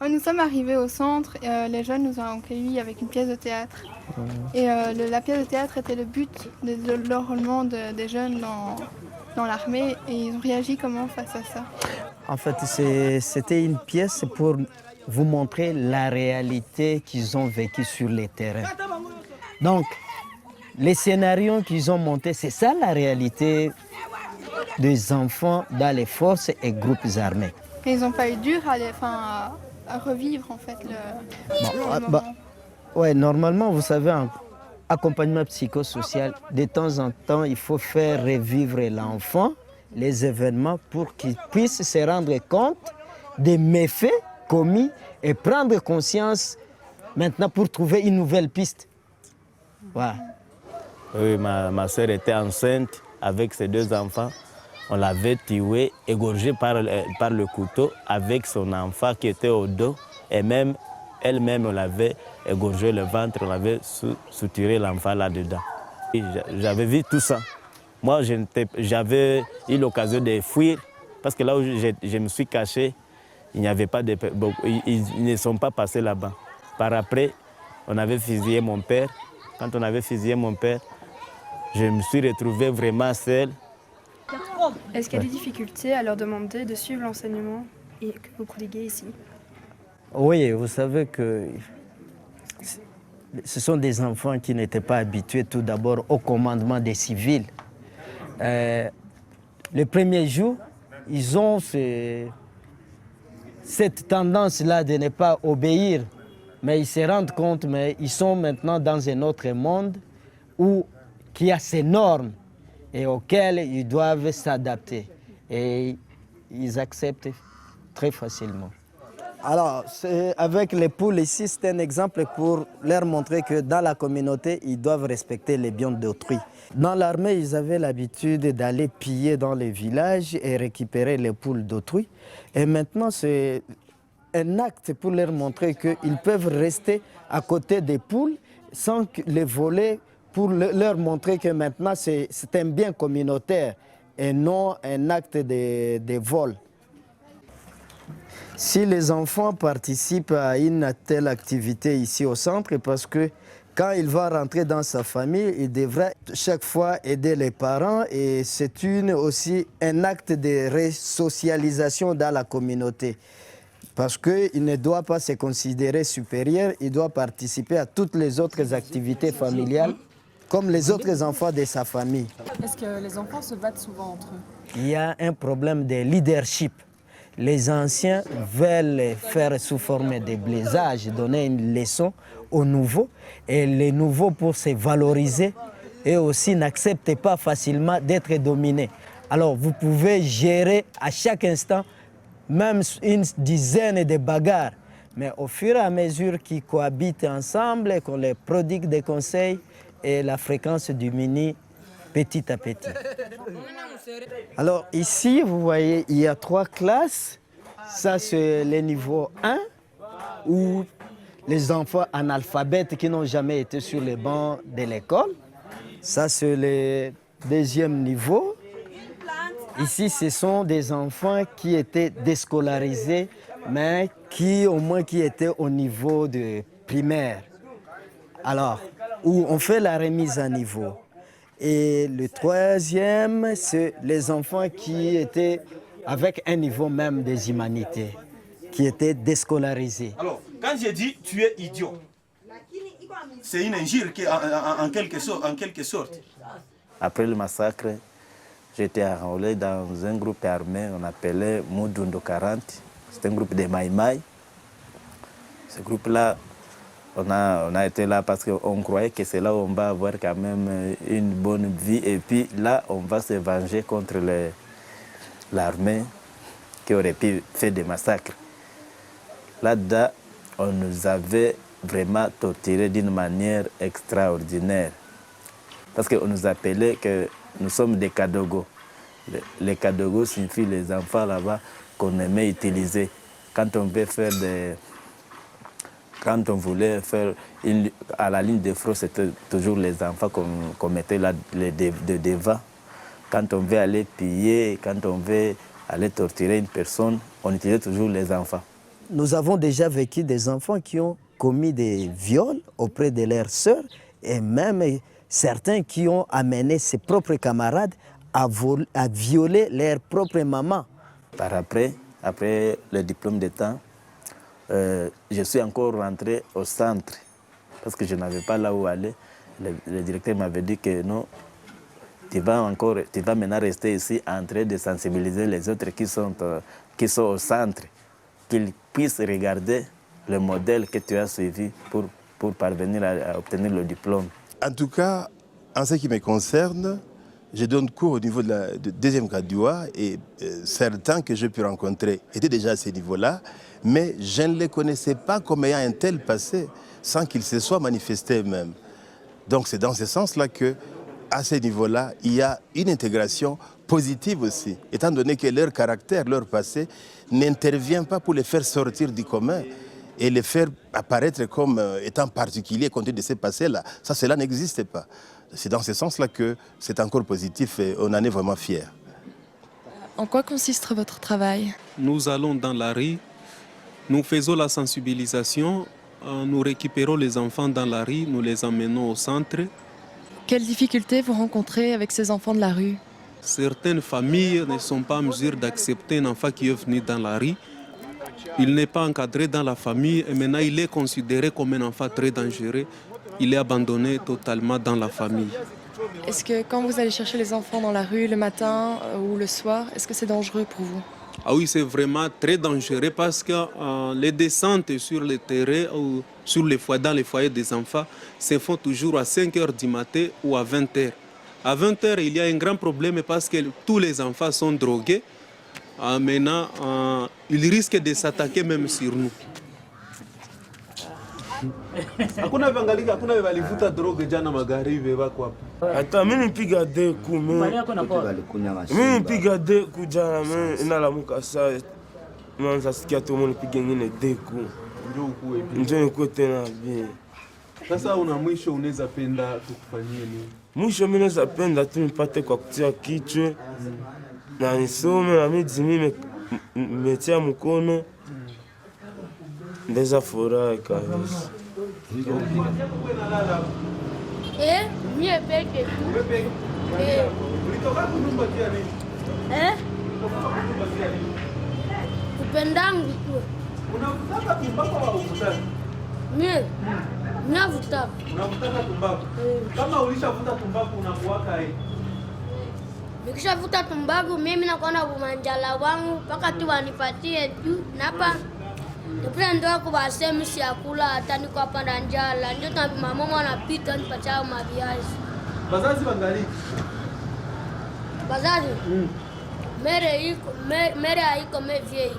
Nous sommes arrivés au centre, les jeunes nous ont accueillis avec une pièce de théâtre. Et la pièce de théâtre était le but de l'enrôlement des jeunes dans l'armée et ils ont réagi comment face à ça? En fait, c'était une pièce pour vous montrer la réalité qu'ils ont vécue sur les terrains. Donc, les scénarios qu'ils ont montés, c'est ça la réalité des enfants dans les forces et groupes armés. Et ils n'ont pas eu dur à revivre en fait le moment. Ouais, normalement, vous savez, en accompagnement psychosocial, de temps en temps, il faut faire revivre l'enfant, les événements, pour qu'il puisse se rendre compte des méfaits commis et prendre conscience maintenant pour trouver une nouvelle piste. Voilà. Oui, ma soeur était enceinte avec ses deux enfants. On l'avait tué, égorgé par le couteau avec son enfant qui était au dos. Et même elle-même, on l'avait égorgé le ventre, on avait souturé l'enfant là-dedans. J'avais vu tout ça. Moi, j'avais eu l'occasion de fuir parce que là où je me suis caché, il n'y avait pas de... Bon, ils ne sont pas passés là-bas. Par après, on avait fusillé mon père. Quand on avait fusillé mon père, je me suis retrouvé vraiment seul. Est-ce qu'il y a des difficultés à leur demander de suivre l'enseignement que vous prodiguez ici? Oui, vous savez que ce sont des enfants qui n'étaient pas habitués tout d'abord au commandement des civils. Le premier jour, ils ont cette tendance-là de ne pas obéir, mais ils se rendent compte, mais ils sont maintenant dans un autre monde où il y a ces normes et auxquelles ils doivent s'adapter. Et ils acceptent très facilement. Alors, avec les poules ici, c'est un exemple pour leur montrer que dans la communauté, ils doivent respecter les biens d'autrui. Dans l'armée, ils avaient l'habitude d'aller piller dans les villages et récupérer les poules d'autrui. Et maintenant, c'est un acte pour leur montrer qu'ils peuvent rester à côté des poules sans les voler, pour leur montrer que maintenant, c'est un bien communautaire et non un acte de vol. Si les enfants participent à une telle activité ici au centre, parce que quand il va rentrer dans sa famille, il devrait chaque fois aider les parents et c'est aussi un acte de resocialisation dans la communauté. Parce qu'il ne doit pas se considérer supérieur, il doit participer à toutes les autres activités familiales comme les autres enfants de sa famille. Est-ce que les enfants se battent souvent entre eux? Il y a un problème de leadership. Les anciens veulent faire sous forme de blésage, donner une leçon aux nouveaux. Et les nouveaux, pour se valoriser, eux aussi n'acceptent pas facilement d'être dominés. Alors vous pouvez gérer à chaque instant même une dizaine de bagarres. Mais au fur et à mesure qu'ils cohabitent ensemble, qu'on les prodigue des conseils, et la fréquence diminue petit à petit. Alors ici, vous voyez, il y a 3 classes. Ça, c'est le niveau 1, où les enfants analphabètes qui n'ont jamais été sur les bancs de l'école. Ça, c'est le deuxième niveau. Ici, ce sont des enfants qui étaient déscolarisés, mais qui étaient au niveau de primaire. Alors, où on fait la remise à niveau. Et le troisième, c'est les enfants qui étaient avec un niveau même des humanités, qui étaient déscolarisés. Alors, quand j'ai dit tu es idiot, c'est une injure en quelque sorte. Après le massacre, j'étais enrôlé dans un groupe armé, on appelait Moudundo 40. C'est un groupe de Maïmaï. Ce groupe-là, on a été là parce qu'on croyait que c'est là où on va avoir quand même une bonne vie. Et puis là, on va se venger contre l'armée qui aurait pu faire des massacres. Là-dedans, on nous avait vraiment torturés d'une manière extraordinaire. Parce qu'on nous appelait que nous sommes des Kadogo. Les Kadogo signifient les enfants là-bas qu'on aimait utiliser. Quand on voulait faire à la ligne de front, c'était toujours les enfants qu'on mettait là, de devant. Quand on veut aller piller, quand on veut aller torturer une personne, on utilisait toujours les enfants. Nous avons déjà vécu des enfants qui ont commis des viols auprès de leurs sœurs et même certains qui ont amené ses propres camarades à violer leur propre maman. Après le diplôme d'État, je suis encore rentré au centre parce que je n'avais pas là où aller. Le directeur m'avait dit que non, tu vas maintenant rester ici en train de sensibiliser les autres qui sont au centre, qu'ils puissent regarder le modèle que tu as suivi pour parvenir à obtenir le diplôme. En tout cas, en ce qui me concerne, je donne cours au niveau de deuxième graduat et certains que j'ai pu rencontrer étaient déjà à ce niveau-là, mais je ne les connaissais pas comme ayant un tel passé sans qu'ils se soient manifestés eux-mêmes. Donc c'est dans ce sens-là qu'à ce niveau-là, il y a une intégration positive aussi, étant donné que leur caractère, leur passé, n'intervient pas pour les faire sortir du commun et les faire apparaître comme étant particuliers compte tenu de ces passés-là. Ça, cela n'existe pas. C'est dans ce sens-là que c'est encore positif et on en est vraiment fiers. En quoi consiste votre travail? Nous allons dans la rue, nous faisons la sensibilisation, nous récupérons les enfants dans la rue, nous les emmenons au centre. Quelles difficultés vous rencontrez avec ces enfants de la rue? Certaines familles ne sont pas en mesure d'accepter un enfant qui est venu dans la rue. Il n'est pas encadré dans la famille et maintenant il est considéré comme un enfant très dangereux. Il est abandonné totalement dans la famille. Est-ce que quand vous allez chercher les enfants dans la rue le matin ou le soir, est-ce que c'est dangereux pour vous? Ah oui, c'est vraiment très dangereux parce que les descentes sur le terrain ou dans les foyers des enfants se font toujours à 5 h du matin ou à 20 h. À 20 h, il y a un grand problème parce que tous les enfants sont drogués. Maintenant, ils risquent de s'attaquer même sur nous. Hakuna vangalika, hakuna walivuta droga jana magharibi wako hapa. Hata mimi nipiga deku mimi. Mimi nipiga deku jana mimi inalamuka saa. Mwanza sikia tu mimi nipige ngine deku. Ndio nikuwe tena bien. Sasa una mwisho unaweza penda tukufanyie nini? Mwisho mimi naweza penda tu nipate kwa kutia kichwa. Na nisome na mimi metia mkono. Ndeza furahi kabisa. Mie peke. Ulitoka kunyumba kia nini? Upendangu tu. Unavutaka tumbako au uvutaki? Mie navutaka. Unavutaka tumbako? Kama ulishavuta tumbako unakuwaka hii? Nikishavuta tumbaku mimi nakuwa na bumanjala wangu mpaka tu wanipatie tu napa. Nipenda ndoa kubasemi si akula hata niko hapa na njala. Ndio mama anapita nipatia maviazi. Bazazi bangali. Bazazi? Mere haiko mevie.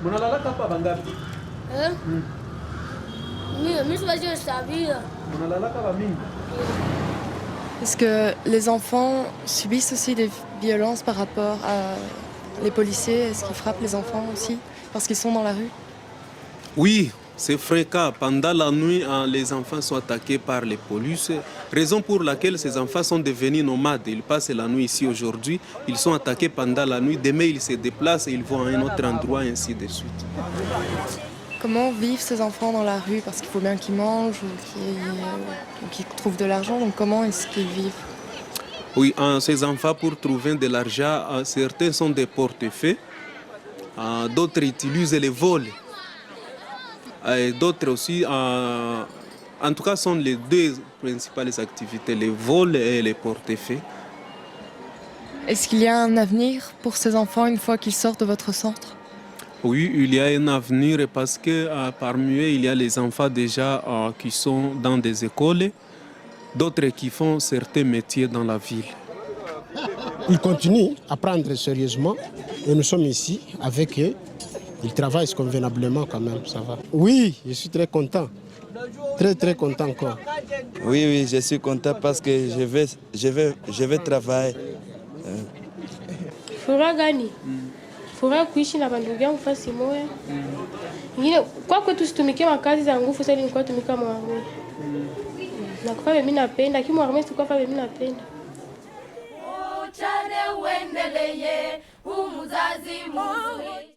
Mnalalaka hapa bangapi? Mimi siwezi sabia. Mnalalaka ba mingi. Est-ce que les enfants subissent aussi des violences par rapport à les policiers? Est-ce qu'ils frappent les enfants aussi parce qu'ils sont dans la rue? Oui, c'est fréquent. Pendant la nuit, les enfants sont attaqués par les polices, raison pour laquelle ces enfants sont devenus nomades. Ils passent la nuit ici aujourd'hui, ils sont attaqués pendant la nuit, demain ils se déplacent et ils vont à un autre endroit, et ainsi de suite. Comment vivent ces enfants dans la rue? Parce qu'il faut bien qu'ils mangent ou qu'ils trouvent de l'argent, donc comment est-ce qu'ils vivent? Oui, ces enfants, pour trouver de l'argent, certains sont des porte-feux, d'autres utilisent les vols. Et d'autres aussi, en tout cas, sont les deux principales activités, les vols et les porte-feux. Est-ce qu'il y a un avenir pour ces enfants une fois qu'ils sortent de votre centre? Oui, il y a un avenir parce que parmi eux, il y a les enfants déjà qui sont dans des écoles, d'autres qui font certains métiers dans la ville. Ils continuent à prendre sérieusement et nous sommes ici avec eux. Ils travaillent convenablement quand même, ça va. Oui, je suis très content. Très content encore. Oui, je suis content parce que je vais travailler. Furaha gani? Furaha kuishi na bandugu yangu fasi moja. Ingine kwa kwetu situmikie makazi za nguvu sasa nilikuwa tumika mwangu. Na kwa mimi napenda, kimu arme kwa kwa mimi napenda. Uchane uendelee, umuzazi mzuri.